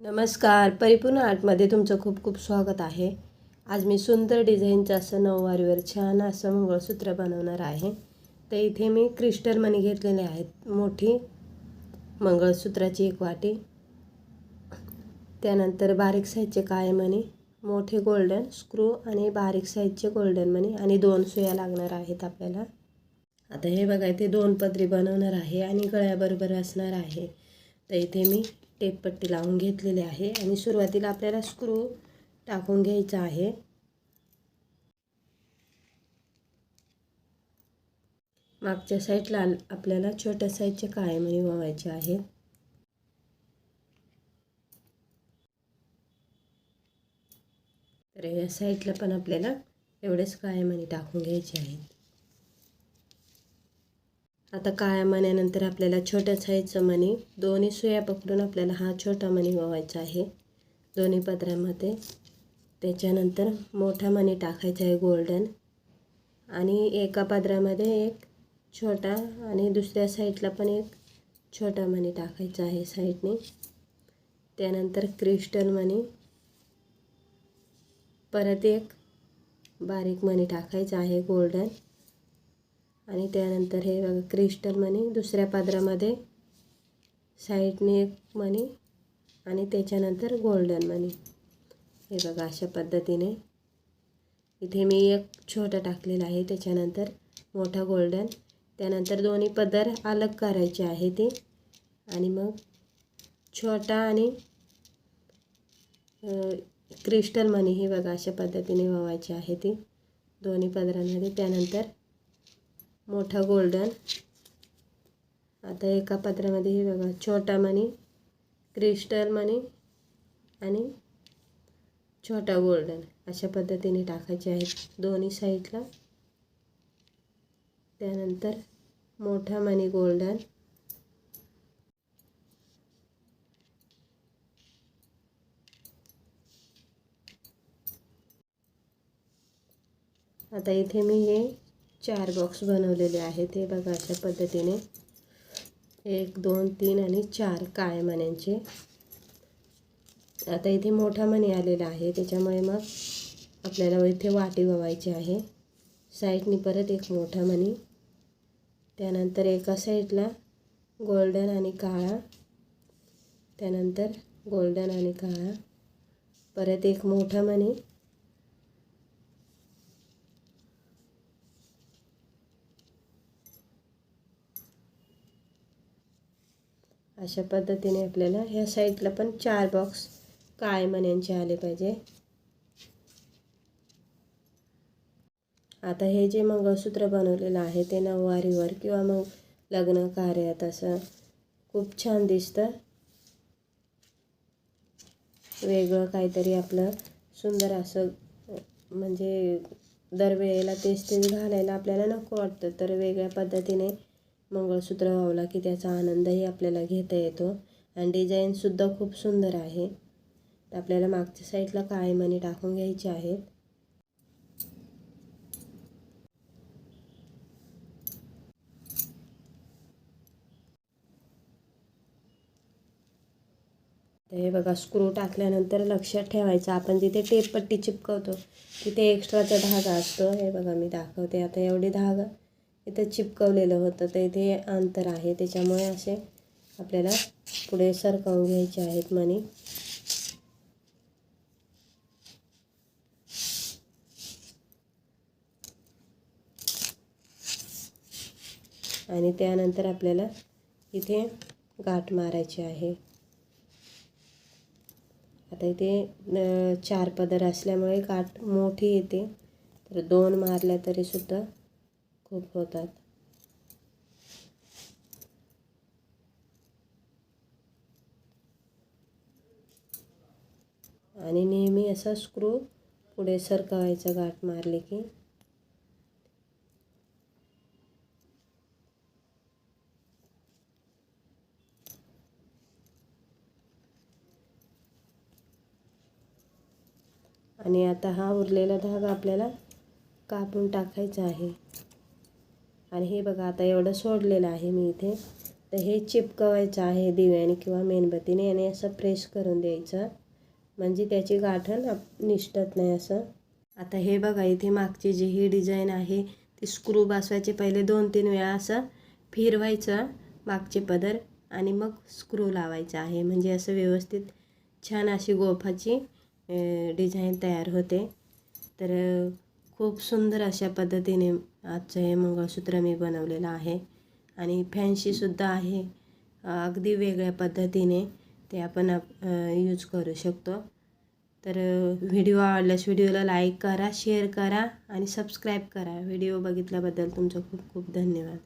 नमस्कार, परिपूर्ण आर्टमध्ये तुमचं खूप खूप स्वागत आहे. आज मी सुंदर डिझाईनचं असं नऊवारीवर छान असं मंगळसूत्र बनवणार आहे. तर इथे मी क्रिस्टल मणी घेतलेले आहेत. मोठी मंगळसूत्राची एक वाटी, त्यानंतर बारीक साईजचे काळे मणी, मोठे गोल्डन स्क्रू आणि बारीक साईजचे गोल्डन मणी आणि 2 सुया लागणार आहेत आपल्याला. आता हे बघा, इथे 2 पदरी बनवणार आहे आणि गळ्याबरोबर असणार आहे. तर इथे मी टेप पट्टी लावून घेतलेली आहे आणि सुरुवातीला आपल्याला स्क्रू टाकून घ्यायचा आहे. मागच्या साईडला आपल्याला छोट्या साईजचे काळे मणी ओवायचे आहेत. तर या साईडला पण आपल्याला एवढेच काळे मणी टाकून घ्यायचे आहेत. आता काळ्या मण्यानंतर आपल्याला छोट्या साईजचं मणी दोन्ही सुया पकडून आपल्याला हा छोटा मणी ओवायचा आहे दोन्ही पदरामध्ये. त्याच्यानंतर मोठा मणी टाकायचा आहे गोल्डन आणि एका पदरामध्ये एक छोटा आणि दुसऱ्या साईडला पण एक छोटा मणी टाकायचा आहे साईडने. त्यानंतर क्रिस्टल मणी, परत एक बारीक मणी टाकायचा आहे गोल्डन आणि त्यानंतर हे बघा क्रिस्टल मणी दुसऱ्या पदरामध्ये साईडने एक मणी आणि त्याच्यानंतर गोल्डन मणी. हे बघा अशा पद्धतीने इथे मी एक छोटा टाकलेला आहे, त्याच्यानंतर मोठा गोल्डन, त्यानंतर दोन्ही पदर अलग करायचे आहे ते आणि मग छोटा आणि क्रिस्टल मणी हे बघा अशा पद्धतीने ओवायचे आहे ते दोन्ही पदरांमध्ये. त्यानंतर मोठा गोल्डन, आता एका पदरामध्ये हे बघा छोटा मणी, क्रिस्टल मणी आणि छोटा गोल्डन अशा पद्धतीने टाकायचे आहेत दोन्ही साईडला. त्यानंतर मोठा मणी गोल्डन, आता इथे मी हे 4 बॉक्स बनवलेले आहेत. हे बघा अशा पद्धतीने 1 2 3 आणि 4 काळ्या मण्यांचे. आता इथे मोठा मणी आलेला आहे, त्याच्यामुळे मग आपल्याला इथे वाटी ओवायची आहे. साईडनी परत एक मोठा मणी, त्यानंतर एका साईडला गोल्डन आणि काळा, त्यानंतर गोल्डन आणि काळा, परत एक मोठा मणी, अशा पद्धतीने आपल्याला ह्या साईडला पण 4 बॉक्स काळे मण्यांचे आले पाहिजे. आता हे जे मंगळसूत्र बनवलेलं आहे ते नऊवारीवर किंवा मग लग्न कार्यात असं खूप छान दिसतं. वेगळं काहीतरी आपलं सुंदर असं, म्हणजे दरवेळेला तेच घालायला आपल्याला नको वाटतं, तर वेगळ्या पद्धतीने मंगळसूत्र वावला की त्याचा आनंदही आपल्याला घेता येतो आणि डिझाईनसुद्धा खूप सुंदर आहे. तर आपल्याला मागच्या साईडला काळे मणी टाकून घ्यायचे आहेत. तर हे बघा स्क्रू टाकल्यानंतर लक्षात ठेवायचं, आपण जिथे टेप पट्टी चिपकवतो तिथे एक्स्ट्राचा धागा असतो. हे बघा मी दाखवते आता, एवढी धागा इथं चिपकवलेलं होतं तर इथे अंतर आहे, त्याच्यामुळे असे आपल्याला पुढे सरकवून घ्यायचे आहेत मणी. आणि त्यानंतर आपल्याला इथे गाठ मारायची आहे. आता इथे 4 पदर असल्यामुळे गाठ मोठी येते, तर 2 मारल्या तरीसुद्धा खूप होतात. आणि नेहमी असा स्क्रू पुढे सरकवायचा गाठ मारले की. आणि आता हा उरलेला धागा आपल्याला कापून टाकायचा आहे. आणि हे बघा आता एवढं सोडलेलं आहे मी इथे, तर हे चिपकवायचं आहे दिव्याने किंवा मेणबत्तीने आणि असं प्रेस करून द्यायचं, म्हणजे त्याची गाठण निसटत नाही असं. आता हे बघा, इथे मागची जी ही डिझाईन आहे ती स्क्रू बसवायचे पहिले 2-3 वेळा असं फिरवायचं मागचे पदर आणि मग स्क्रू लावायचा आहे, म्हणजे असं व्यवस्थित छान अशी गोफाची डिझाईन तयार होते. तर खूप सुंदर अशा पद्धतीने आजचं हे मंगळसूत्र मी बनवलेलं आहे आणि फॅन्सीसुद्धा आहे. अगदी वेगळ्या पद्धतीने ते आपण यूज करू शकतो. तर व्हिडिओ आवडल्यास व्हिडिओला लाईक करा, शेअर करा आणि सबस्क्राईब करा. व्हिडिओ बघितल्याबद्दल तुमचं खूप खूप धन्यवाद.